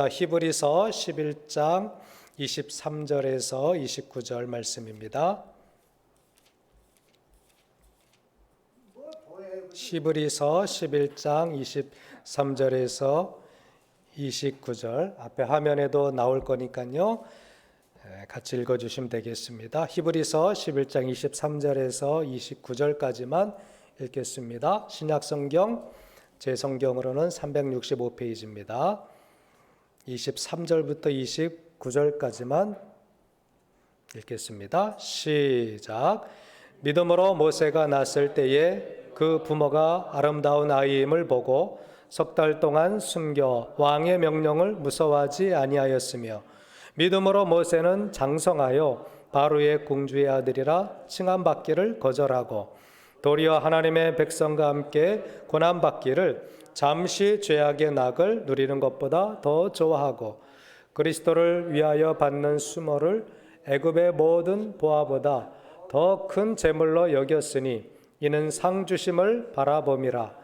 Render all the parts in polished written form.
히브리서 11장 23절에서 29절 말씀입니다. 히브리서 11장 23절에서 29절 앞에 화면에도 나올 거니까요. 같이 읽어주시면 되겠습니다. 히브리서 11장 23절에서 29절까지만 읽겠습니다. 신약성경 제 성경으로는 365페이지입니다. 23절부터 29절까지만 읽겠습니다. 시작. 믿음으로 모세가 났을 때에 그 부모가 아름다운 아이임을 보고 석 달 동안 숨겨 왕의 명령을 무서워하지 아니하였으며, 믿음으로 모세는 장성하여 바로의 공주의 아들이라 칭함받기를 거절하고 도리어 하나님의 백성과 함께 고난받기를 잠시 죄악의 낙을 누리는 것보다 더 좋아하고 그리스도를 위하여 받는 수모를 애굽의 모든 보화보다 더 큰 재물로 여겼으니 이는 상 주심을 바라봄이라.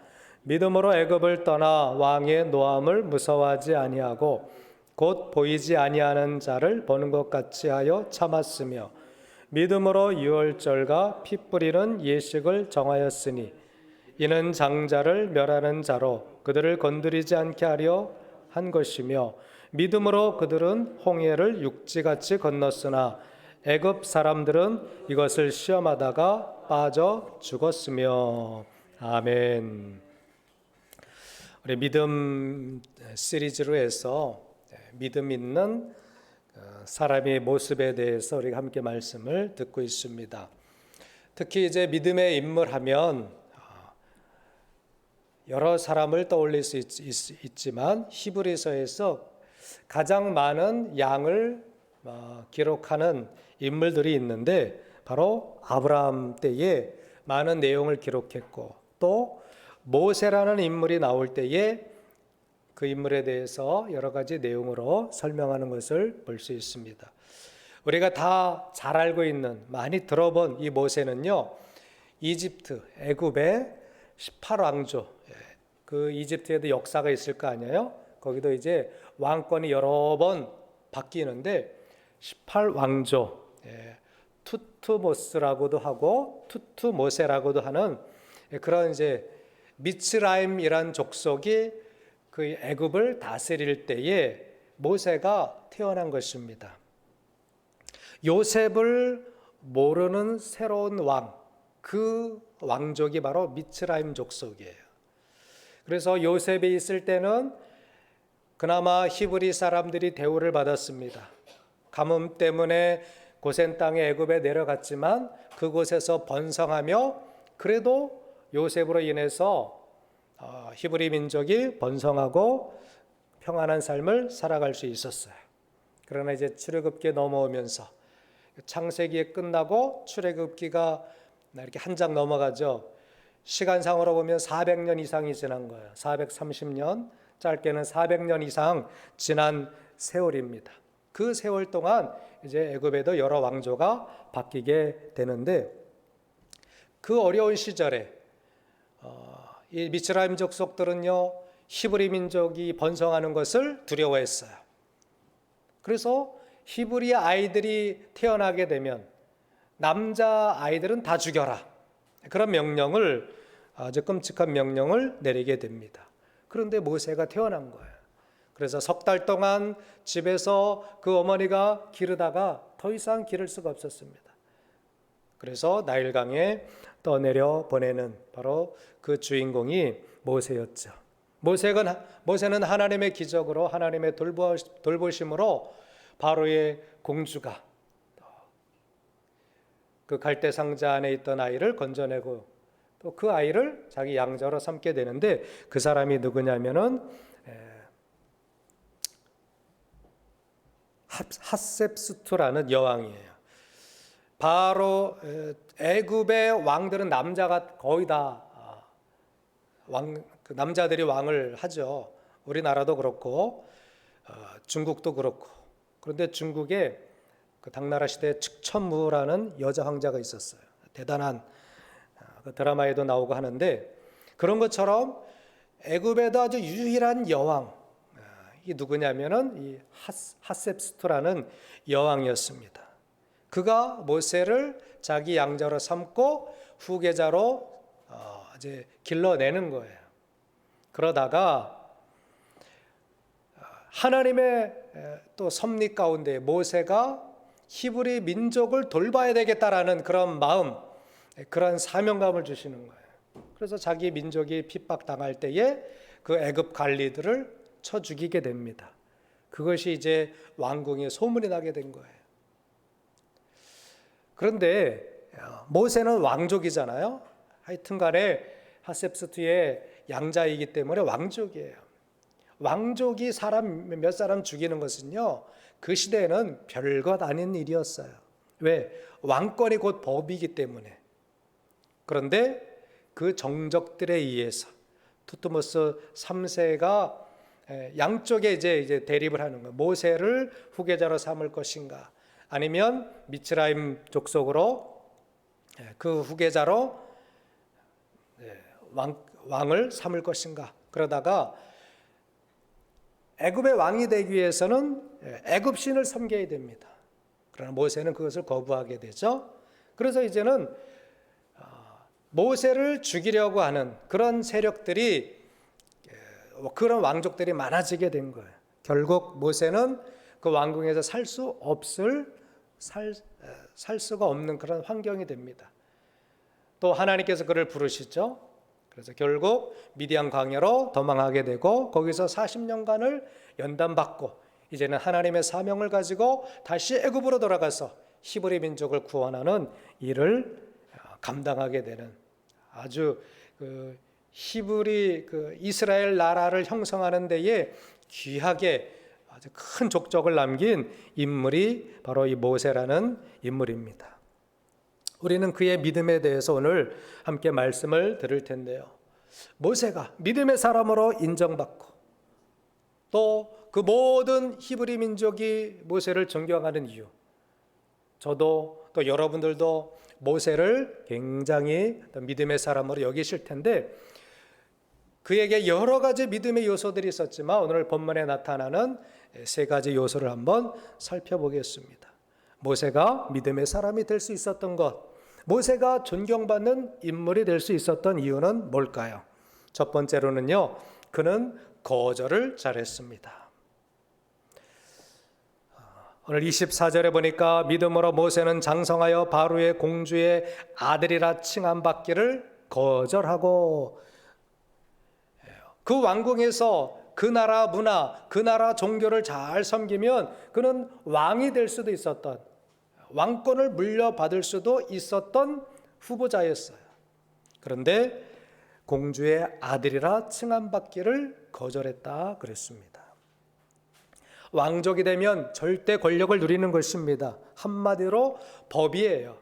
믿음으로 애굽을 떠나 왕의 노함을 무서워하지 아니하고 곧 보이지 아니하는 자를 보는 것 같이 하여 참았으며, 믿음으로 유월절과 피 뿌리는 예식을 정하였으니 이는 장자를 멸하는 자로 그들을 건드리지 않게 하려 한 것이며, 믿음으로 그들은 홍해를 육지같이 건넜으나 애굽 사람들은 이것을 시험하다가 빠져 죽었으며. 아멘. 우리 믿음 시리즈로 해서 믿음 있는 사람의 모습에 대해서 우리가 함께 말씀을 듣고 있습니다. 특히 이제 믿음의 인물하면 여러 사람을 떠올릴 수 있지만 히브리서에서 가장 많은 양을 기록하는 인물들이 있는데 바로 아브라함 때에 많은 내용을 기록했고, 또 모세라는 인물이 나올 때에 그 인물에 대해서 여러 가지 내용으로 설명하는 것을 볼 수 있습니다. 우리가 다 잘 알고 있는, 많이 들어본 이 모세는요, 이집트, 애굽의 18왕조, 그 이집트에도 역사가 있을 거 아니에요? 거기도 이제 왕권이 여러 번 바뀌는데 18왕조, 투투모스라고도 하고 투투모세라고도 하는 그런 이제 미츠라임이란 족속이 그 애굽을 다스릴 때에 모세가 태어난 것입니다. 요셉을 모르는 새로운 왕, 그 왕족이 바로 미츠라임 족속이에요. 그래서 요셉이 있을 때는 그나마 히브리 사람들이 대우를 받았습니다. 가뭄 때문에 고센 땅에 애굽에 내려갔지만 그곳에서 번성하며 그래도 요셉으로 인해서 히브리 민족이 번성하고 평안한 삶을 살아갈 수 있었어요. 그러나 이제 출애굽기에 넘어오면서 창세기에 끝나고 출애굽기가 이렇게 한 장 넘어가죠. 시간상으로 보면 400년 이상이 지난 거예요. 430년, 짧게는 400년 이상 지난 세월입니다. 그 세월 동안 이제 애굽에도 여러 왕조가 바뀌게 되는데, 그 어려운 시절에 이 미츠라임 족속들은요, 히브리 민족이 번성하는 것을 두려워했어요. 그래서 히브리 아이들이 태어나게 되면 남자 아이들은 다 죽여라, 그런 명령을, 아주 끔찍한 명령을 내리게 됩니다. 그런데 모세가 태어난 거예요. 그래서 석 달 동안 집에서 그 어머니가 기르다가 더 이상 기를 수가 없었습니다. 그래서 나일강에 떠내려 보내는 바로 그 주인공이 모세였죠. 모세는 하나님의 기적으로, 하나님의 돌보심으로 바로의 공주가 그 갈대 상자 안에 있던 아이를 건져내고 또 그 아이를 자기 양자로 삼게 되는데, 그 사람이 누구냐면은 핫셉수트라는 여왕이에요. 바로 애굽의 왕들은 남자가 거의 다 그 남자들이 왕을 하죠. 우리나라도 그렇고 중국도 그렇고. 그런데 중국에 그 당나라 시대에 측천무라는 여자 황자가 있었어요. 대단한, 그 드라마에도 나오고 하는데, 그런 것처럼 애굽에도 아주 유일한 여왕, 이 누구냐면은 이 핫셉스투라는 여왕이었습니다. 그가 모세를 자기 양자로 삼고 후계자로 이제 길러내는 거예요. 그러다가 하나님의 또 섭리 가운데 모세가 히브리 민족을 돌봐야 되겠다라는 그런 마음, 그런 사명감을 주시는 거예요. 그래서 자기 민족이 핍박당할 때에 그 애굽 관리들을 쳐 죽이게 됩니다. 그것이 이제 왕궁에 소문이 나게 된 거예요. 그런데 모세는 왕족이잖아요. 하여튼 간에 핫셉스투의 양자이기 때문에 왕족이에요. 왕족이 몇 사람 죽이는 것은요, 그 시대에는 별것 아닌 일이었어요. 왜? 왕권이 곧 법이기 때문에. 그런데 그 정적들에 의해서 투트모스 3세가 양쪽에 이제 대립을 하는 거예요. 모세를 후계자로 삼을 것인가, 아니면 미츠라임 족속으로 그 후계자로 왕을 삼을 것인가. 그러다가 애굽의 왕이 되기 위해서는 애굽 신을 섬겨야 됩니다. 그러나 모세는 그것을 거부하게 되죠. 그래서 이제는 모세를 죽이려고 하는 그런 세력들이, 그런 왕족들이 많아지게 된 거예요. 결국 모세는 그 왕궁에서 살 수가 없는 그런 환경이 됩니다. 또 하나님께서 그를 부르시죠. 그래서 결국 미디안 광야로 도망하게 되고 거기서 40년간을 연단받고 이제는 하나님의 사명을 가지고 다시 애굽으로 돌아가서 히브리 민족을 구원하는 일을 감당하게 되는 아주 히브리 이스라엘 나라를 형성하는 데에 귀하게 아주 큰 족적을 남긴 인물이 바로 이 모세라는 인물입니다. 우리는 그의 믿음에 대해서 오늘 함께 말씀을 들을 텐데요. 모세가 믿음의 사람으로 인정받고 또 그 모든 히브리 민족이 모세를 존경하는 이유, 저도 또 여러분들도 모세를 굉장히 믿음의 사람으로 여기실 텐데 그에게 여러 가지 믿음의 요소들이 있었지만 오늘 본문에 나타나는 세 가지 요소를 한번 살펴보겠습니다. 모세가 믿음의 사람이 될 수 있었던 것, 모세가 존경받는 인물이 될 수 있었던 이유는 뭘까요? 첫 번째로는요, 그는 거절을 잘했습니다. 오늘 24절에 보니까 믿음으로 모세는 장성하여 바로의 공주의 아들이라 칭함받기를 거절하고, 그 왕궁에서 그 나라 문화, 그 나라 종교를 잘 섬기면 그는 왕이 될 수도 있었던, 왕권을 물려받을 수도 있었던 후보자였어요. 그런데 공주의 아들이라 칭함받기를 거절했다 그랬습니다. 왕족이 되면 절대 권력을 누리는 것입니다. 한마디로 법이에요.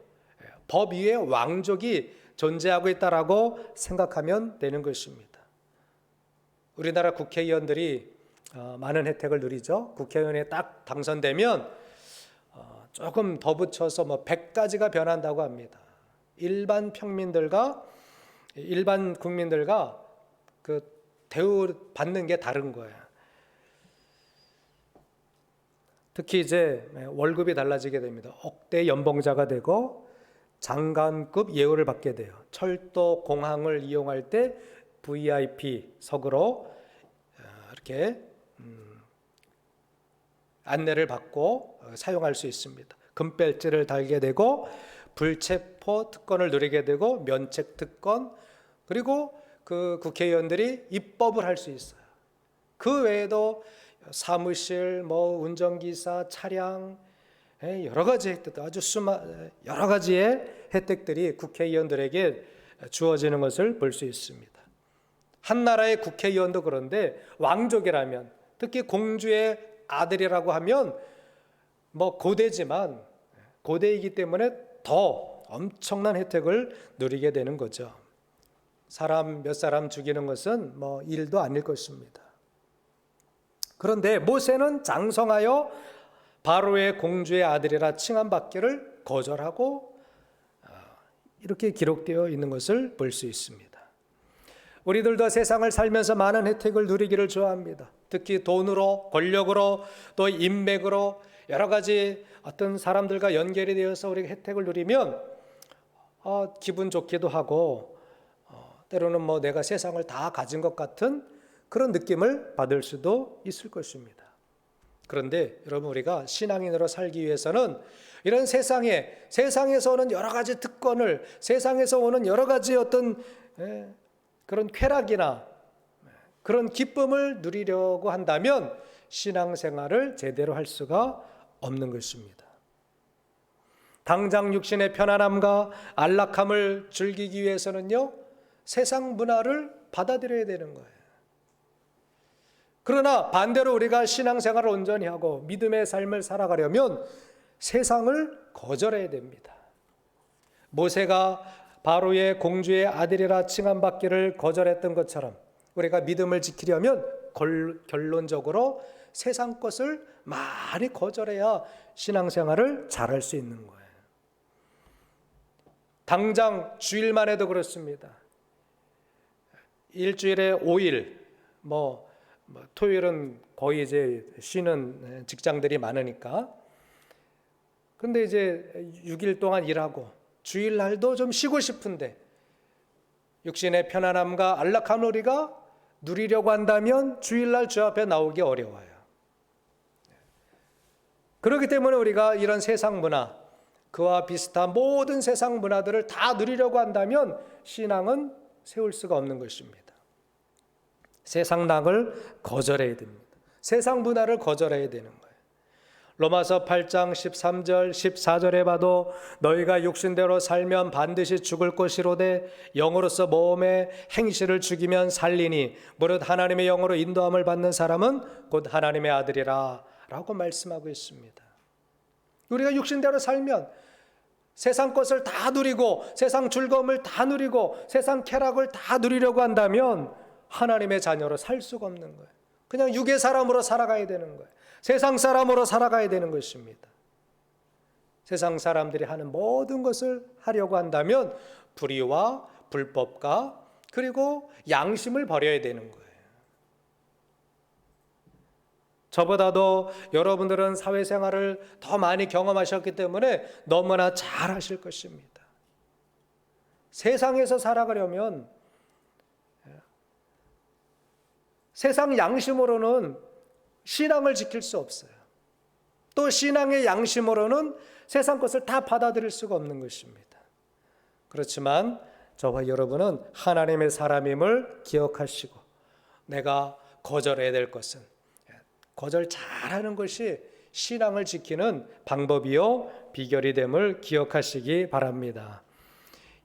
법 위에 왕족이 존재하고 있다라고 생각하면 되는 것입니다. 우리나라 국회의원들이 많은 혜택을 누리죠. 국회의원에 딱 당선되면 조금 더 붙여서 100가지가 변한다고 합니다. 일반 국민들과 그 대우받는 게 다른 거예요. 특히 이제 월급이 달라지게 됩니다. 억대 연봉자가 되고 장관급 예우를 받게 돼요. 철도, 공항을 이용할 때 VIP석으로 이렇게 안내를 받고 사용할 수 있습니다. 금벨트를 달게 되고 불체포 특권을 누리게 되고 면책 특권, 그리고 그 국회의원들이 입법을 할 수 있어요. 그 외에도 사무실, 운전기사, 차량, 여러 가지 혜택, 여러 가지의 혜택들이 국회의원들에게 주어지는 것을 볼 수 있습니다. 한 나라의 국회의원도 그런데 왕족이라면, 특히 공주의 아들이라고 하면 고대지만 고대이기 때문에 더 엄청난 혜택을 누리게 되는 거죠. 몇 사람 죽이는 것은 일도 아닐 것입니다. 그런데 모세는 장성하여 바로의 공주의 아들이라 칭함받기를 거절하고 이렇게 기록되어 있는 것을 볼 수 있습니다. 우리들도 세상을 살면서 많은 혜택을 누리기를 좋아합니다. 특히 돈으로, 권력으로, 또 인맥으로 여러 가지 어떤 사람들과 연결이 되어서 우리가 혜택을 누리면 기분 좋기도 하고 때로는 뭐 내가 세상을 다 가진 것 같은 그런 느낌을 받을 수도 있을 것입니다. 그런데 여러분, 우리가 신앙인으로 살기 위해서는 이런 세상에서 오는 여러 가지 특권을, 세상에서 오는 여러 가지 어떤 그런 쾌락이나 그런 기쁨을 누리려고 한다면 신앙생활을 제대로 할 수가 없는 것입니다. 당장 육신의 편안함과 안락함을 즐기기 위해서는요, 세상 문화를 받아들여야 되는 거예요. 그러나 반대로 우리가 신앙생활을 온전히 하고 믿음의 삶을 살아가려면 세상을 거절해야 됩니다. 모세가 바로의 공주의 아들이라 칭함받기를 거절했던 것처럼 우리가 믿음을 지키려면 결론적으로 세상 것을 많이 거절해야 신앙생활을 잘할 수 있는 거예요. 당장 주일만 해도 그렇습니다. 일주일에 5일, 토요일은 거의 이제 쉬는 직장들이 많으니까. 근데 이제 6일 동안 일하고 주일날도 좀 쉬고 싶은데 육신의 편안함과 안락함을 우리가 누리려고 한다면 주일날 주 앞에 나오기 어려워요. 그렇기 때문에 우리가 이런 세상 문화, 그와 비슷한 모든 세상 문화들을 다 누리려고 한다면 신앙은 세울 수가 없는 것입니다. 세상 낙을 거절해야 됩니다. 세상 문화를 거절해야 되는 거예요. 로마서 8장 13절 14절에 봐도 너희가 육신대로 살면 반드시 죽을 것이로되 영으로서 몸의 행실을 죽이면 살리니 무릇 하나님의 영으로 인도함을 받는 사람은 곧 하나님의 아들이라 라고 말씀하고 있습니다. 우리가 육신대로 살면 세상 것을 다 누리고 세상 즐거움을 다 누리고 세상 쾌락을 다 누리려고 한다면 하나님의 자녀로 살 수가 없는 거예요. 그냥 육의 사람으로 살아가야 되는 거예요. 세상 사람으로 살아가야 되는 것입니다. 세상 사람들이 하는 모든 것을 하려고 한다면 불의와 불법과 그리고 양심을 버려야 되는 거예요. 저보다도 여러분들은 사회생활을 더 많이 경험하셨기 때문에 너무나 잘 하실 것입니다. 세상에서 살아가려면 세상 양심으로는 신앙을 지킬 수 없어요. 또 신앙의 양심으로는 세상 것을 다 받아들일 수가 없는 것입니다. 그렇지만 저와 여러분은 하나님의 사람임을 기억하시고 내가 거절해야 될 것은 거절 잘하는 것이 신앙을 지키는 방법이요 비결이 됨을 기억하시기 바랍니다.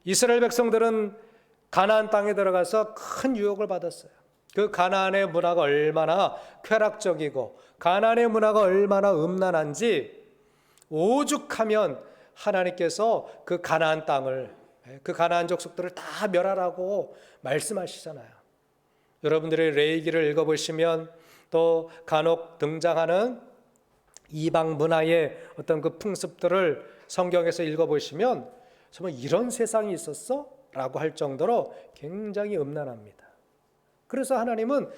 이스라엘 백성들은 가나안 땅에 들어가서 큰 유혹을 받았어요. 그 가나안의 문화가 얼마나 쾌락적이고 가나안의 문화가 얼마나 음란한지 오죽하면 하나님께서 그 가나안 땅을, 그 가나안 족속들을 다 멸하라고 말씀하시잖아요. 여러분들이 레위기를 읽어보시면 또 간혹 등장하는 이방 문화의 어떤 그 풍습들을 성경에서 읽어보시면 정말 이런 세상이 있었어? 라고 할 정도로 굉장히 음란합니다. 그래서 하나님은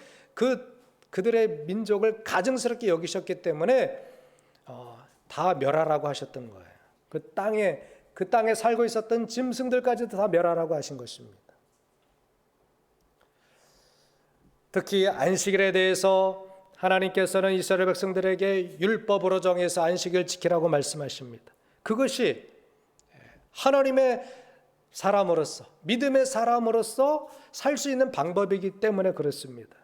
그들의 민족을 가증스럽게 여기셨기 때문에 다 멸하라고 하셨던 거예요. 그 땅에 살고 있었던 짐승들까지도 다 멸하라고 하신 것입니다. 특히 안식일에 대해서 하나님께서는 이스라엘 백성들에게 율법으로 정해서 안식일 지키라고 말씀하십니다. 그것이 하나님의 사람으로서, 믿음의 사람으로서 살 수 있는 방법이기 때문에 그렇습니다.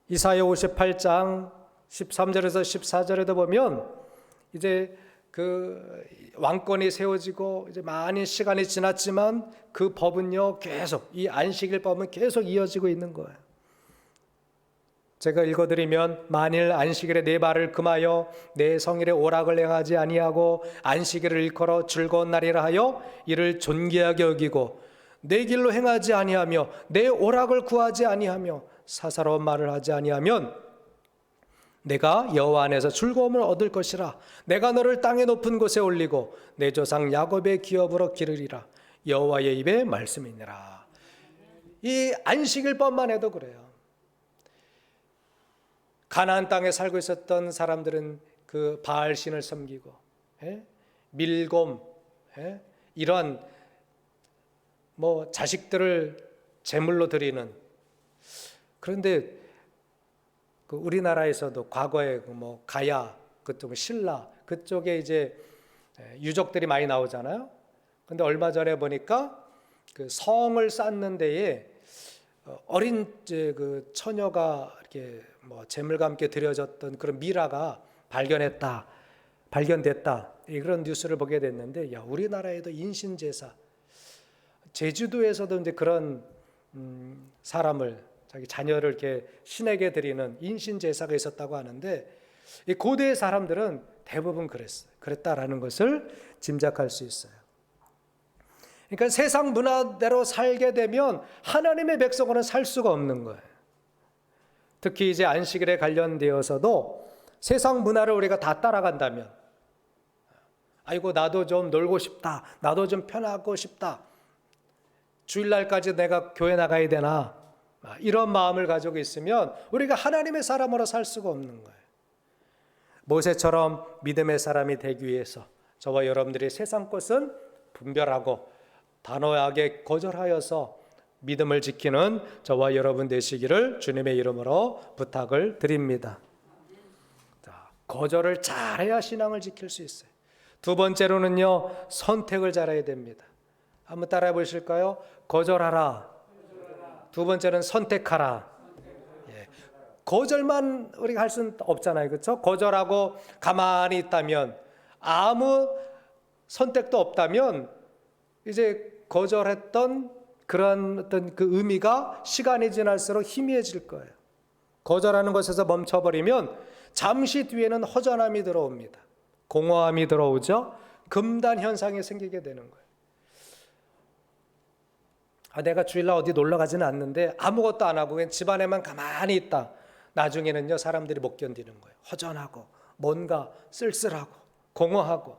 이사야 58장 13절에서 14절에도 보면 이제 그 왕권이 세워지고 이제 많은 시간이 지났지만 그 법은요 계속, 이 안식일 법은 계속 이어지고 있는 거예요. 제가 읽어드리면 만일 안식일에 내 발을 금하여 내 성일에 오락을 행하지 아니하고 안식일을 일컬어 즐거운 날이라 하여 이를 존귀하게 여기고 내 길로 행하지 아니하며 내 오락을 구하지 아니하며 사사로운 말을 하지 아니하면 내가 여호와 안에서 즐거움을 얻을 것이라. 내가 너를 땅의 높은 곳에 올리고 내 조상 야곱의 기업으로 기르리라. 여호와의 입의 말씀이니라. 이 안식일법만 해도 그래요. 가나안 땅에 살고 있었던 사람들은 그 바알 신을 섬기고, 밀곰, 이런 뭐 자식들을 제물로 드리는. 그런데 그 우리나라에서도 과거에 뭐 가야 그쪽 신라 그쪽에 이제 유적들이 많이 나오잖아요. 근데 얼마 전에 보니까 그 성을 쌓는 데에 어린 이제 그 처녀가 이렇게 뭐 제물과 함께 드려졌던 그런 미라가 발견됐다 그런 뉴스를 보게 됐는데, 야, 우리나라에도 인신제사, 제주도에서도 이제 그런 사람을 자기 자녀를 이렇게 신에게 드리는 인신제사가 있었다고 하는데, 이 고대의 사람들은 대부분 그랬다라는 것을 짐작할 수 있어요. 그러니까 세상 문화대로 살게 되면 하나님의 백성으로는 살 수가 없는 거예요. 특히 이제 안식일에 관련되어서도 세상 문화를 우리가 다 따라간다면, 아이고 나도 좀 놀고 싶다, 나도 좀 편하고 싶다, 주일날까지 내가 교회 나가야 되나, 이런 마음을 가지고 있으면 우리가 하나님의 사람으로 살 수가 없는 거예요. 모세처럼 믿음의 사람이 되기 위해서 저와 여러분들이 세상 것은 분별하고 단호하게 거절하여서 믿음을 지키는 저와 여러분 되시기를 주님의 이름으로 부탁을 드립니다. 자, 거절을 잘해야 신앙을 지킬 수 있어요. 두 번째로는요, 선택을 잘해야 됩니다. 한번 따라해 보실까요? 거절하라. 두 번째는 선택하라. 예. 거절만 우리가 할 수는 없잖아요, 그렇죠? 거절하고 가만히 있다면, 아무 선택도 없다면 이제 거절했던 그런 어떤 그 의미가 시간이 지날수록 희미해질 거예요. 거절하는 것에서 멈춰버리면 잠시 뒤에는 허전함이 들어옵니다. 공허함이 들어오죠. 금단 현상이 생기게 되는 거예요. 내가 주일날 어디 놀러 가지는 않는데 아무것도 안 하고 그냥 집안에만 가만히 있다. 나중에는요, 사람들이 못 견디는 거예요. 허전하고 뭔가 쓸쓸하고 공허하고.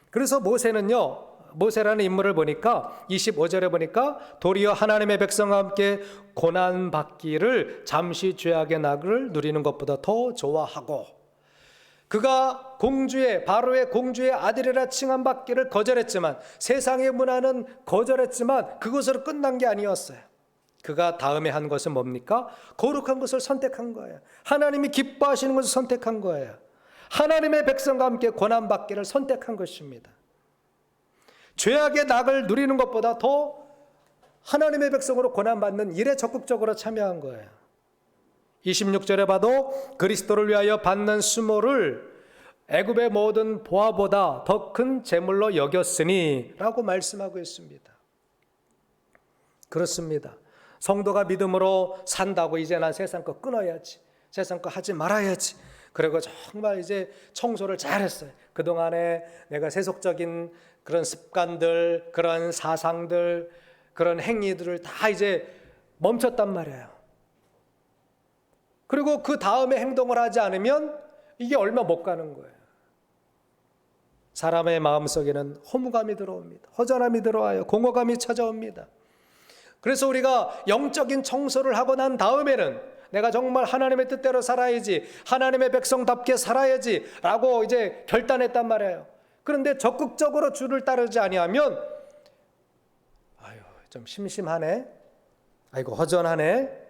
그래서 모세라는 인물을 보니까 25절에 보니까 도리어 하나님의 백성과 함께 고난받기를 잠시 죄악의 낙을 누리는 것보다 더 좋아하고, 그가 바로의 공주의 아들이라 칭함받기를 거절했지만, 세상의 문화는 거절했지만 그것으로 끝난 게 아니었어요. 그가 다음에 한 것은 뭡니까? 거룩한 것을 선택한 거예요. 하나님이 기뻐하시는 것을 선택한 거예요. 하나님의 백성과 함께 고난받기를 선택한 것입니다. 죄악의 낙을 누리는 것보다 더 하나님의 백성으로 고난받는 일에 적극적으로 참여한 거예요. 26절에 봐도 그리스도를 위하여 받는 수모를 애굽의 모든 보화보다 더 큰 재물로 여겼으니 라고 말씀하고 있습니다. 그렇습니다. 성도가 믿음으로 산다고 이제 난 세상 거 끊어야지, 세상 거 하지 말아야지, 그리고 정말 이제 청소를 잘했어요. 그동안에 내가 세속적인 그런 습관들, 그런 사상들, 그런 행위들을 다 이제 멈췄단 말이에요. 그리고 그 다음에 행동을 하지 않으면 이게 얼마 못 가는 거예요. 사람의 마음속에는 허무감이 들어옵니다. 허전함이 들어와요. 공허감이 찾아옵니다. 그래서 우리가 영적인 청소를 하고 난 다음에는 내가 정말 하나님의 뜻대로 살아야지, 하나님의 백성답게 살아야지 라고 이제 결단했단 말이에요. 그런데 적극적으로 주를 따르지 아니하면 좀 심심하네, 아이고 허전하네.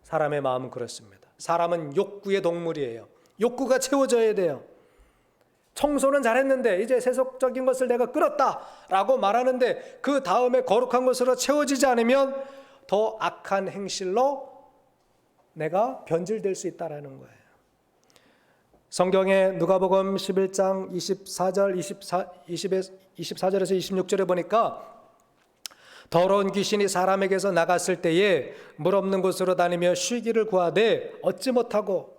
사람의 마음은 그렇습니다. 사람은 욕구의 동물이에요. 욕구가 채워져야 돼요. 청소는 잘했는데 이제 세속적인 것을 내가 끊었다라고 말하는데 그 다음에 거룩한 것으로 채워지지 않으면 더 악한 행실로 내가 변질될 수 있다라는 거예요. 성경에 누가복음 11장 24절에서 26절에 보니까 더러운 귀신이 사람에게서 나갔을 때에 물 없는 곳으로 다니며 쉬기를 구하되 얻지 못하고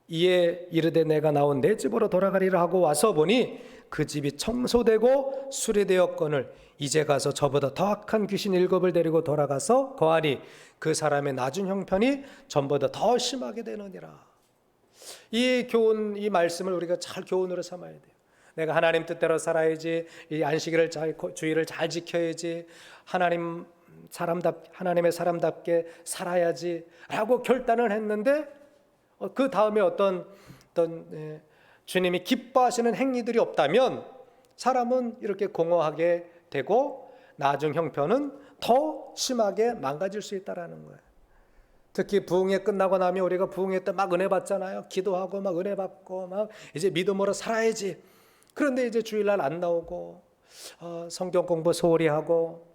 이에 이르되 내가 나온 내 집으로 돌아가리라 하고 와서 보니 그 집이 청소되고 수리되었거늘 이제 가서 저보다 더 악한 귀신 7을 데리고 돌아가서 거하니 그 사람의 낮은 형편이 전보다 더 심하게 되느니라. 이 말씀을 우리가 잘 교훈으로 삼아야 돼요. 내가 하나님 뜻대로 살아야지. 이 안식일을 주일을 잘 지켜야지. 하나님의 사람답게 살아야지라고 결단을 했는데 그 다음에 어떤 주님이 기뻐하시는 행위들이 없다면 사람은 이렇게 공허하게 되고 나중 형편은 더 심하게 망가질 수 있다라는 거예요. 특히 부흥회 끝나고 나면 우리가 부흥회 때 막 은혜 받잖아요. 기도하고 막 은혜 받고 막 이제 믿음으로 살아야지. 그런데 이제 주일날 안 나오고 성경 공부 소홀히 하고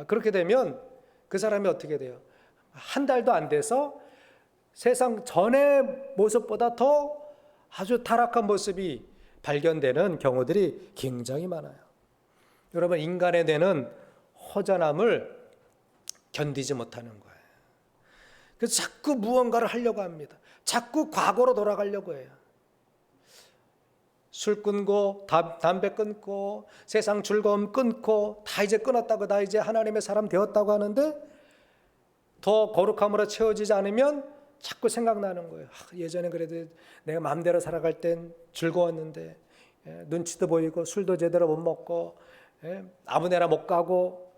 그렇게 되면 그 사람이 어떻게 돼요? 한 달도 안 돼서 세상 전의 모습보다 더 아주 타락한 모습이 발견되는 경우들이 굉장히 많아요. 여러분, 인간의 뇌는 허전함을 견디지 못하는 거예요. 그래서 자꾸 무언가를 하려고 합니다. 자꾸 과거로 돌아가려고 해요. 술 끊고 담배 끊고 세상 즐거움 끊고 다 이제 끊었다고, 다 이제 하나님의 사람 되었다고 하는데 더 거룩함으로 채워지지 않으면 자꾸 생각나는 거예요. 예전에 그래도 내가 마음대로 살아갈 땐 즐거웠는데 눈치도 보이고 술도 제대로 못 먹고 아무데나 못 가고,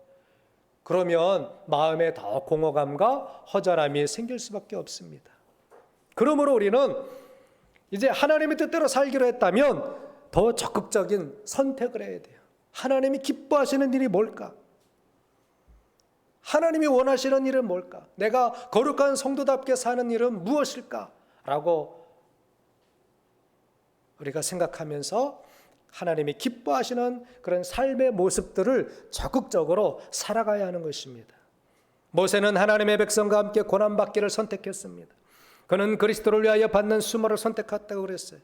그러면 마음에 더 공허감과 허전함이 생길 수밖에 없습니다. 그러므로 우리는 이제 하나님의 뜻대로 살기로 했다면 더 적극적인 선택을 해야 돼요. 하나님이 기뻐하시는 일이 뭘까? 하나님이 원하시는 일은 뭘까? 내가 거룩한 성도답게 사는 일은 무엇일까? 라고 우리가 생각하면서 하나님이 기뻐하시는 그런 삶의 모습들을 적극적으로 살아가야 하는 것입니다. 모세는 하나님의 백성과 함께 고난받기를 선택했습니다. 그는 그리스도를 위하여 받는 수모를 선택했다고 그랬어요.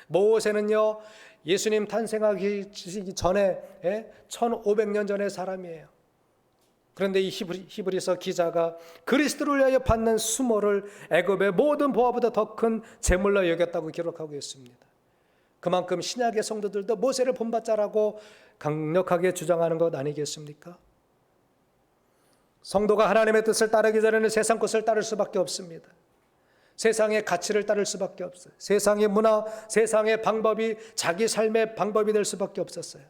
모세는요, 예수님 탄생하기 전에 1500년 전의 사람이에요. 그런데 이 히브리서 기자가 그리스도를 위하여 받는 수모를 애굽의 모든 보화보다 더 큰 재물로 여겼다고 기록하고 있습니다. 그만큼 신약의 성도들도 모세를 본받자라고 강력하게 주장하는 것 아니겠습니까? 성도가 하나님의 뜻을 따르기 전에는 세상 것을 따를 수밖에 없습니다. 세상의 가치를 따를 수밖에 없어요. 세상의 문화, 세상의 방법이 자기 삶의 방법이 될 수밖에 없었어요.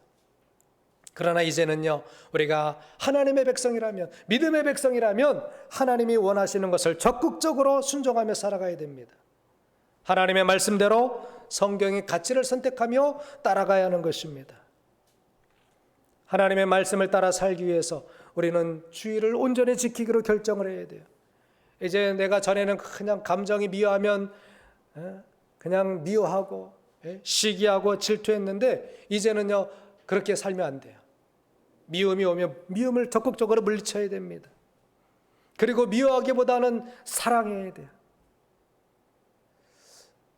그러나 이제는요, 우리가 하나님의 백성이라면, 믿음의 백성이라면 하나님이 원하시는 것을 적극적으로 순종하며 살아가야 됩니다. 하나님의 말씀대로 성경의 가치를 선택하며 따라가야 하는 것입니다. 하나님의 말씀을 따라 살기 위해서 우리는 주의를 온전히 지키기로 결정을 해야 돼요. 이제 내가 전에는 그냥 감정이 미워하면 그냥 미워하고 시기하고 질투했는데 이제는요, 그렇게 살면 안 돼요. 미움이 오면 미움을 적극적으로 물리쳐야 됩니다. 그리고 미워하기보다는 사랑해야 돼요.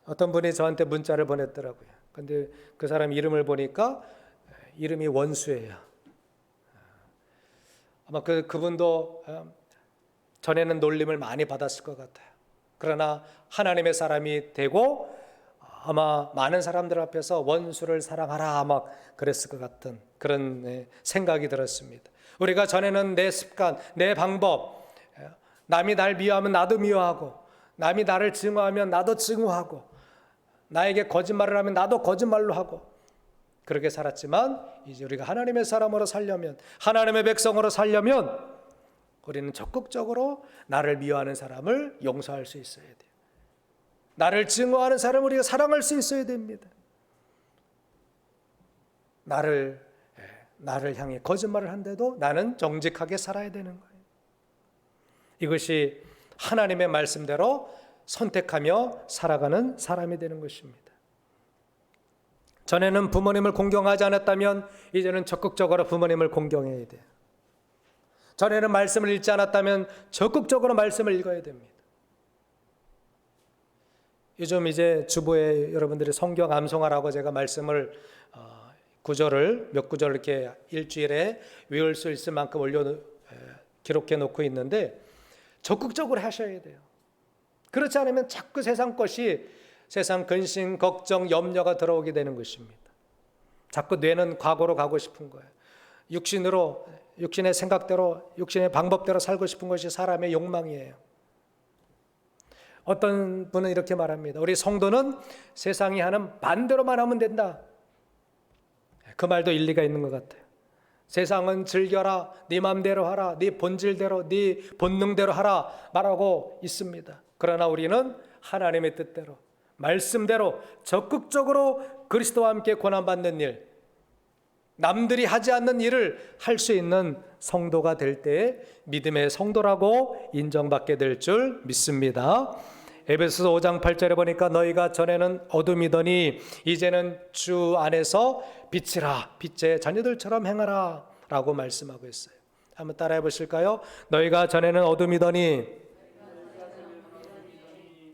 어떤 분이 저한테 문자를 보냈더라고요. 근데 그 사람 이름을 보니까 이름이 원수예요. 아마 그분도 전에는 놀림을 많이 받았을 것 같아요. 그러나 하나님의 사람이 되고 아마 많은 사람들 앞에서 원수를 사랑하라 막 그랬을 것 같은 그런 생각이 들었습니다. 우리가 전에는 내 습관, 내 방법, 남이 날 미워하면 나도 미워하고, 남이 나를 증오하면 나도 증오하고, 나에게 거짓말을 하면 나도 거짓말로 하고, 그렇게 살았지만 이제 우리가 하나님의 사람으로 살려면, 하나님의 백성으로 살려면 우리는 적극적으로 나를 미워하는 사람을 용서할 수 있어야 돼요. 나를 증오하는 사람을 우리가 사랑할 수 있어야 됩니다. 나를 향해 거짓말을 한데도 나는 정직하게 살아야 되는 거예요. 이것이 하나님의 말씀대로 선택하며 살아가는 사람이 되는 것입니다. 전에는 부모님을 공경하지 않았다면 이제는 적극적으로 부모님을 공경해야 돼요. 전에는 말씀을 읽지 않았다면 적극적으로 말씀을 읽어야 됩니다. 요즘 이제 주보에 여러분들이 성경 암송하라고 제가 말씀을 몇 구절 이렇게 일주일에 외울 수 있을 만큼 기록해 놓고 있는데 적극적으로 하셔야 돼요. 그렇지 않으면 자꾸 세상 것이, 세상 근심, 걱정, 염려가 들어오게 되는 것입니다. 자꾸 뇌는 과거로 가고 싶은 거예요. 육신의 생각대로, 육신의 방법대로 살고 싶은 것이 사람의 욕망이에요. 어떤 분은 이렇게 말합니다. 우리 성도는 세상이 하는 반대로만 하면 된다. 그 말도 일리가 있는 것 같아요. 세상은 즐겨라, 네 맘대로 하라, 네 본질대로, 네 본능대로 하라 말하고 있습니다. 그러나 우리는 하나님의 뜻대로, 말씀대로 적극적으로 그리스도와 함께 고난받는 일, 남들이 하지 않는 일을 할 수 있는 성도가 될 때에 믿음의 성도라고 인정받게 될 줄 믿습니다. 에베소서 5장 8절에 보니까 너희가 전에는 어둠이더니 이제는 주 안에서 빛이라, 빛의 자녀들처럼 행하라 라고 말씀하고 있어요. 한번 따라해 보실까요? 너희가 전에는 어둠이더니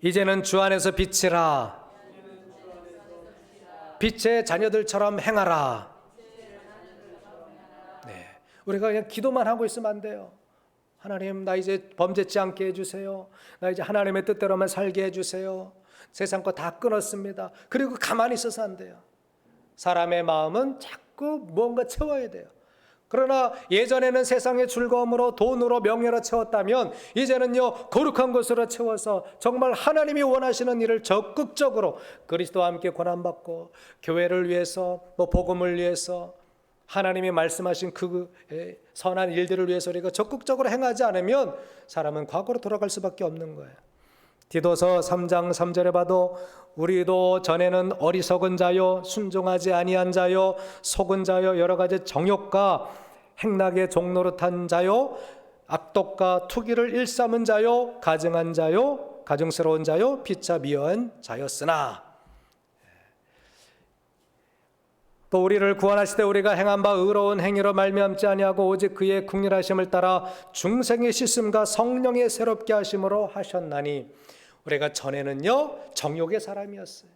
이제는 주 안에서 빛이라, 빛의 자녀들처럼 행하라. 네, 우리가 그냥 기도만 하고 있으면 안 돼요. 하나님, 나 이제 범죄치 않게 해주세요. 나 이제 하나님의 뜻대로만 살게 해주세요. 세상 거 다 끊었습니다. 그리고 가만히 있어서 안 돼요. 사람의 마음은 자꾸 무언가 채워야 돼요. 그러나 예전에는 세상의 즐거움으로, 돈으로, 명예로 채웠다면 이제는요, 거룩한 것으로 채워서 정말 하나님이 원하시는 일을 적극적으로 그리스도와 함께 고난받고 교회를 위해서, 복음을 위해서, 하나님이 말씀하신 그 선한 일들을 위해서 우리가 적극적으로 행하지 않으면 사람은 과거로 돌아갈 수밖에 없는 거예요. 디도서 3장 3절에 봐도 우리도 전에는 어리석은 자요, 순종하지 아니한 자요, 속은 자요, 여러 가지 정욕과 행락의 종노릇한 자요, 악독과 투기를 일삼은 자요, 가증한 자요, 가증스러운 자요, 피차 미워한 자였으나, 또 우리를 구원하실 때 우리가 행한 바 의로운 행위로 말미암지 아니하고 오직 그의 긍휼하심을 따라 중생의 씻음과 성령의 새롭게 하심으로 하셨나니, 우리가 전에는요 정욕의 사람이었어요.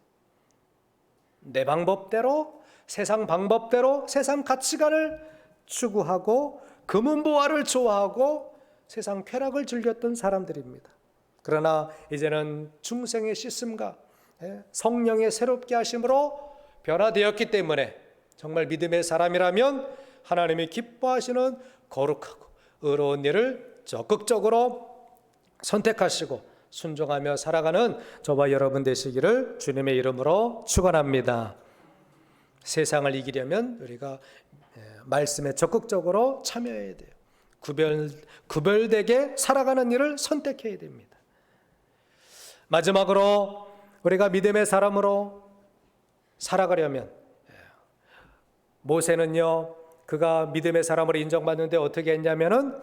내 방법대로, 세상 방법대로 세상 가치관을 추구하고 금은보화를 좋아하고 세상 쾌락을 즐겼던 사람들입니다. 그러나 이제는 중생의 씻음과 성령의 새롭게 하심으로 변화되었기 때문에 정말 믿음의 사람이라면 하나님이 기뻐하시는 거룩하고 의로운 일을 적극적으로 선택하시고 순종하며 살아가는 저와 여러분 되시기를 주님의 이름으로 축원합니다. 세상을 이기려면 우리가 말씀에 적극적으로 참여해야 돼요. 구별되게 살아가는 일을 선택해야 됩니다. 마지막으로 우리가 믿음의 사람으로 살아가려면, 모세는요 그가 믿음의 사람으로 인정받는데 어떻게 했냐면은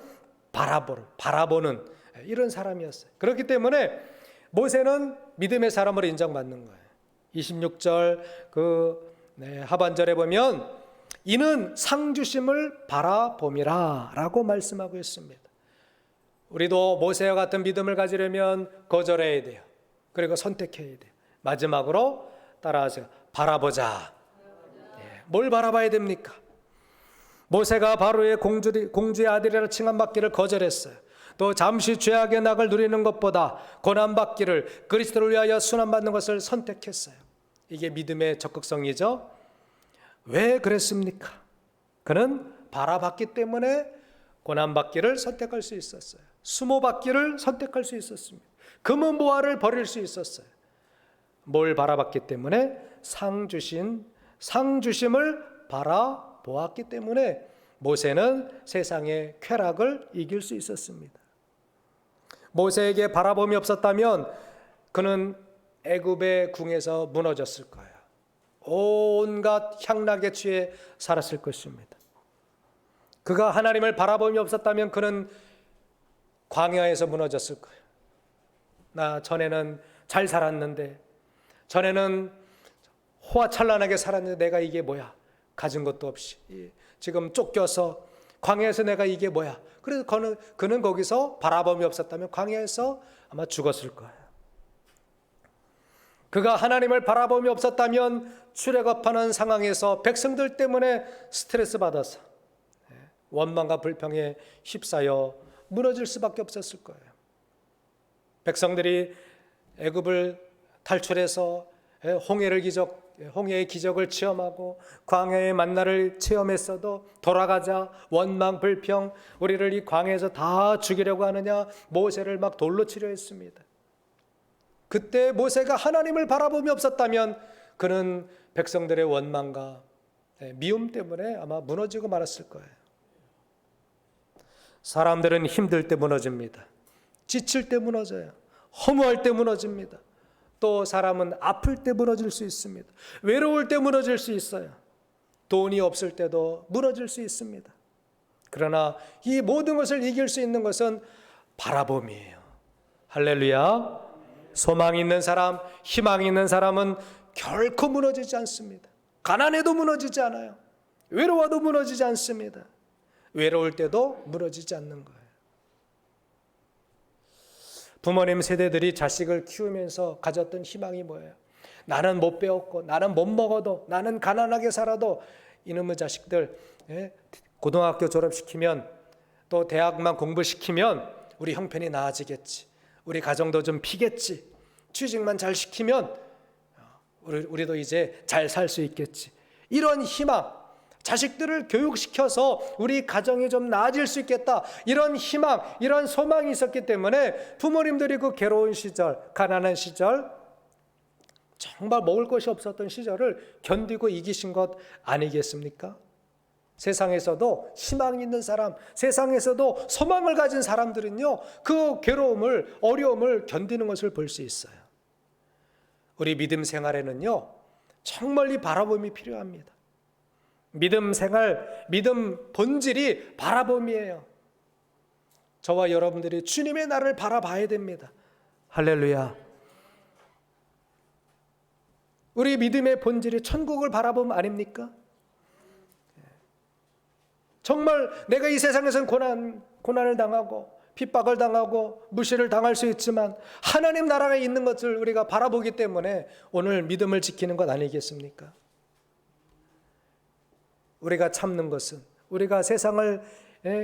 바라보는 이런 사람이었어요. 그렇기 때문에 모세는 믿음의 사람으로 인정받는 거예요. 26절 하반절에 보면 이는 상 주심을 바라봄이라 라고 말씀하고 있습니다. 우리도 모세와 같은 믿음을 가지려면 거절해야 돼요. 그리고 선택해야 돼요. 마지막으로 따라하세요. 바라보자. 뭘 바라봐야 됩니까? 모세가 바로의 공주의 아들이라 칭함받기를 거절했어요. 또 잠시 죄악의 낙을 누리는 것보다 고난받기를, 그리스도를 위하여 순환받는 것을 선택했어요. 이게 믿음의 적극성이죠. 왜 그랬습니까? 그는 바라봤기 때문에 고난받기를 선택할 수 있었어요. 수모받기를 선택할 수 있었습니다. 금은보화를 버릴 수 있었어요. 뭘 바라봤기 때문에? 상 주심을 바라보았기 때문에 모세는 세상의 쾌락을 이길 수 있었습니다. 모세에게 바라봄이 없었다면 그는 애굽의 궁에서 무너졌을 거예요. 온갖 향락에 취해 살았을 것입니다. 그가 하나님을 바라봄이 없었다면 그는 광야에서 무너졌을 거예요. 나 전에는 잘 살았는데, 전에는 호화찬란하게 살았는데 내가 이게 뭐야? 가진 것도 없이 지금 쫓겨서 광야에서 내가 이게 뭐야? 그래서 그는 거기서 바라봄이 없었다면 광야에서 아마 죽었을 거예요. 그가 하나님을 바라봄이 없었다면 출애굽하는 상황에서 백성들 때문에 스트레스 받아서 원망과 불평에 휩싸여 무너질 수밖에 없었을 거예요. 백성들이 애굽을 탈출해서 홍해의 기적을 체험하고 광야의 만나를 체험했어도 돌아가자 원망 불평, 우리를 이 광야에서 다 죽이려고 하느냐, 모세를 막 돌로 치려 했습니다. 그때 모세가 하나님을 바라봄이 없었다면 그는 백성들의 원망과 미움 때문에 아마 무너지고 말았을 거예요. 사람들은 힘들 때 무너집니다. 지칠 때 무너져요. 허무할 때 무너집니다. 또 사람은 아플 때 무너질 수 있습니다. 외로울 때 무너질 수 있어요. 돈이 없을 때도 무너질 수 있습니다. 그러나 이 모든 것을 이길 수 있는 것은 바라봄이에요. 할렐루야. 소망이 있는 사람, 희망이 있는 사람은 결코 무너지지 않습니다. 가난해도 무너지지 않아요. 외로워도 무너지지 않습니다. 외로울 때도 무너지지 않는 거예요. 부모님 세대들이 자식을 키우면서 가졌던 희망이 뭐예요? 나는 못 배웠고, 나는 못 먹어도, 나는 가난하게 살아도 이놈의 자식들 고등학교 졸업시키면, 또 대학만 공부시키면 우리 형편이 나아지겠지, 우리 가정도 좀 피겠지, 취직만 잘 시키면 우리도 이제 잘 살 수 있겠지, 이런 희망, 자식들을 교육시켜서 우리 가정이 좀 나아질 수 있겠다, 이런 희망, 이런 소망이 있었기 때문에 부모님들이 그 괴로운 시절, 가난한 시절, 정말 먹을 것이 없었던 시절을 견디고 이기신 것 아니겠습니까? 세상에서도 희망이 있는 사람, 세상에서도 소망을 가진 사람들은요, 그 괴로움을, 어려움을 견디는 것을 볼 수 있어요. 우리 믿음 생활에는요, 정말 이 바라봄이 필요합니다. 믿음 생활, 믿음 본질이 바라봄이에요. 저와 여러분들이 주님의 나를 바라봐야 됩니다. 할렐루야. 우리 믿음의 본질이 천국을 바라봄 아닙니까? 정말 내가 이 세상에서는 고난을 당하고 핍박을 당하고 무시를 당할 수 있지만 하나님 나라가 있는 것을 우리가 바라보기 때문에 오늘 믿음을 지키는 것 아니겠습니까? 우리가 참는 것은, 우리가 세상을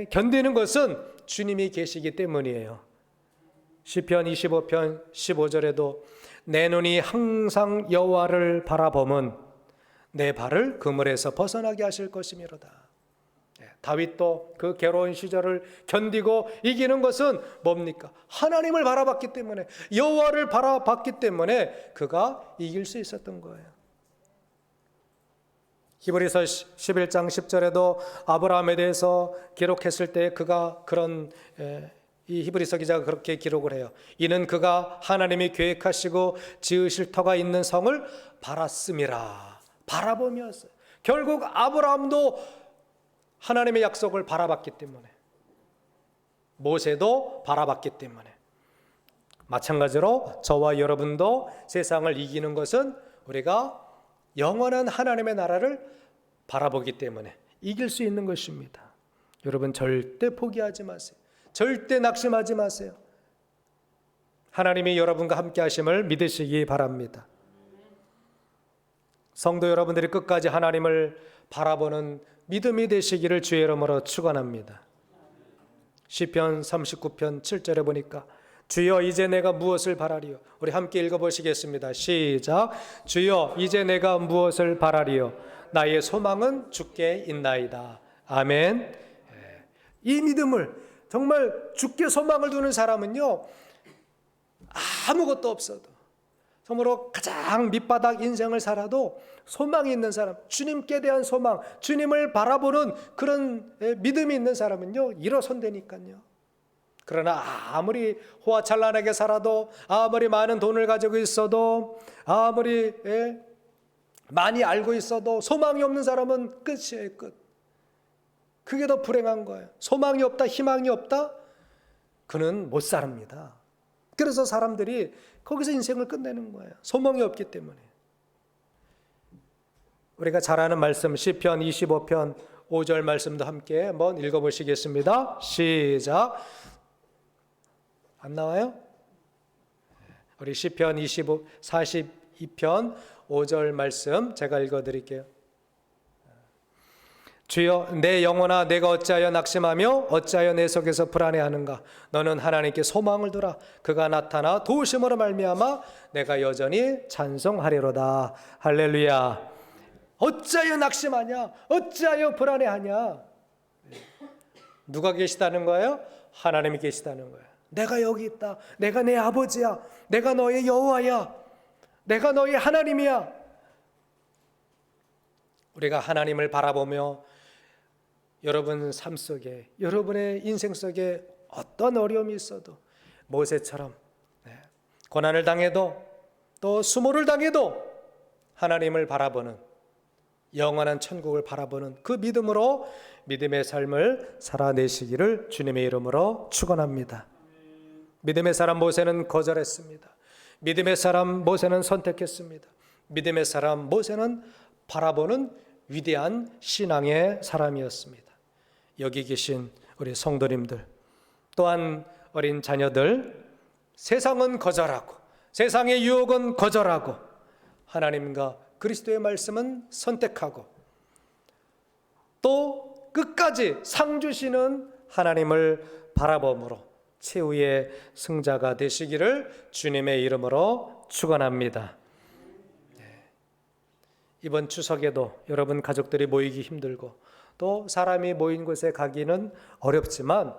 견디는 것은 주님이 계시기 때문이에요. 시편 25편 15절에도 내 눈이 항상 여호와를 바라보면 내 발을 그물에서 벗어나게 하실 것이미로다. 다윗도 그 괴로운 시절을 견디고 이기는 것은 뭡니까? 하나님을 바라봤기 때문에, 여호와를 바라봤기 때문에 그가 이길 수 있었던 거예요. 히브리서 11장 10절에도 아브라함에 대해서 기록했을 때 그가 이 히브리서 기자가 그렇게 기록을 해요. 이는 그가 하나님이 계획하시고 지으실 터가 있는 성을 바랐음이라. 바라보면서 결국 아브라함도 하나님의 약속을 바라봤기 때문에, 모세도 바라봤기 때문에, 마찬가지로 저와 여러분도 세상을 이기는 것은 우리가 영원한 하나님의 나라를 바라보기 때문에 이길 수 있는 것입니다. 여러분 절대 포기하지 마세요. 절대 낙심하지 마세요. 하나님이 여러분과 함께 하심을 믿으시기 바랍니다. 성도 여러분들이 끝까지 하나님을 바라보는 믿음이 되시기를 주의 이름으로 축원합니다. 시편 39편 7절에 보니까 주여 이제 내가 무엇을 바라리요? 우리 함께 읽어보시겠습니다. 시작. 주여 이제 내가 무엇을 바라리요? 나의 소망은 주께 있나이다. 아멘. 이 믿음을, 정말 주께 소망을 두는 사람은요, 아무것도 없어도, 정말로 가장 밑바닥 인생을 살아도 소망이 있는 사람, 주님께 대한 소망, 주님을 바라보는 그런 믿음이 있는 사람은요, 일어선다니까요. 그러나 아무리 호화찬란하게 살아도, 아무리 많은 돈을 가지고 있어도, 아무리 많이 알고 있어도 소망이 없는 사람은 끝이에요. 끝. 그게 더 불행한 거예요. 소망이 없다, 희망이 없다, 그는 못 삽니다. 그래서 사람들이 거기서 인생을 끝내는 거예요. 소망이 없기 때문에. 우리가 잘 아는 말씀 시편 25편 5절 말씀도 함께 한번 읽어보시겠습니다. 시작. 안 나와요? 우리 시편 42편 5절 말씀 제가 읽어드릴게요. 주여 내 영혼아 내가 어찌하여 낙심하며 어찌하여 내 속에서 불안해하는가? 너는 하나님께 소망을 두라. 그가 나타나 도우심으로 말미암아 내가 여전히 찬송하리로다. 할렐루야. 어찌하여 낙심하냐? 어찌하여 불안해하냐? 누가 계시다는 거예요? 하나님이 계시다는 거예요. 내가 여기 있다. 내가 내 아버지야. 내가 너의 여호와야. 내가 너의 하나님이야. 우리가 하나님을 바라보며 여러분 삶 속에, 여러분의 인생 속에 어떤 어려움이 있어도 모세처럼 고난을 당해도 또 수모를 당해도 하나님을 바라보는, 영원한 천국을 바라보는 그 믿음으로 믿음의 삶을 살아내시기를 주님의 이름으로 축원합니다. 믿음의 사람 모세는 거절했습니다. 믿음의 사람 모세는 선택했습니다. 믿음의 사람 모세는 바라보는 위대한 신앙의 사람이었습니다. 여기 계신 우리 성도님들, 또한 어린 자녀들, 세상은 거절하고 세상의 유혹은 거절하고 하나님과 그리스도의 말씀은 선택하고 또 끝까지 상 주시는 하나님을 바라봄으로 최후의 승자가 되시기를 주님의 이름으로 축원합니다. 이번 추석에도 여러분 가족들이 모이기 힘들고 또 사람이 모인 곳에 가기는 어렵지만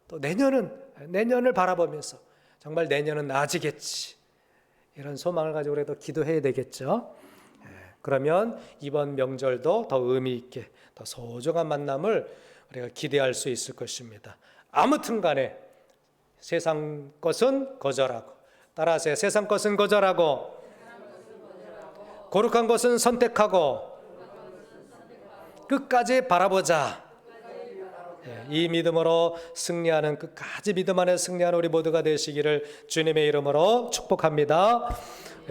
또 내년을 바라보면서 정말 내년은 나아지겠지, 이런 소망을 가지고 그래도 기도해야 되겠죠. 그러면 이번 명절도 더 의미 있게, 더 소중한 만남을 우리가 기대할 수 있을 것입니다. 아무튼 간에 세상 것은 거절하고, 따라하세요. 세상 것은 거절하고 거룩한 것은 선택하고 끝까지 바라보자. 이 믿음으로 승리하는, 끝까지 믿음 안에 승리하는 우리 모두가 되시기를 주님의 이름으로 축복합니다.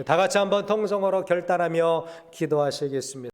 다 같이 한번 통성으로 결단하며 기도하시겠습니다.